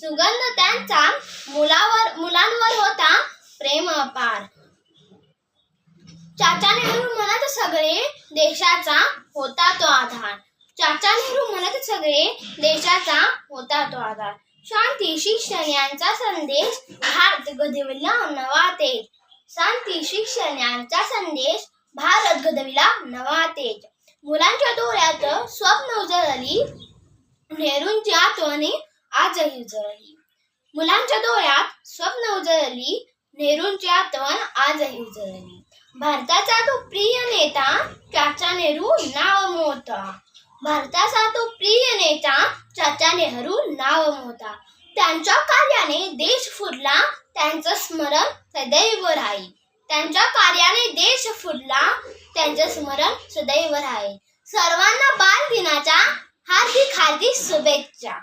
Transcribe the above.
सुगंध त्यांचा मुलांवर होता प्रेम अपार. चाचा नेहरू म्हणत सगळे देशाचा होता तो आधार. चाचा नेहरू म्हणत सगळे देशाचा होता तो आधार. शांती शिक्षण यांचा संदेश भारत घडविला नवा तेज. शांती शिक्षण यांचा संदेश भारत घडविला नवा तेज. मुलांच्या डोळ्यात स्वप्न उजळली, नेहरूंची आठवणी आजही उजळली. मुलांच्या डोळ्यात स्वप्न उजळली, नेहरूंची आठवण आजही उजळली. भारताचा तो प्रिय नेता चाचा नेहरू नाव मोठा. भारताचा तो प्रिय नेता चाचा नेहरू नाव मोठा. त्यांच्या कार्याने देश फुलला, त्यांचं स्मरण सदैव राहील. त्यांच्या कार्याने देश फुलला, त्यांचं स्मरण सदैव राहील. सर्वांना बालदिनाच्या हार्दिक शुभेच्छा.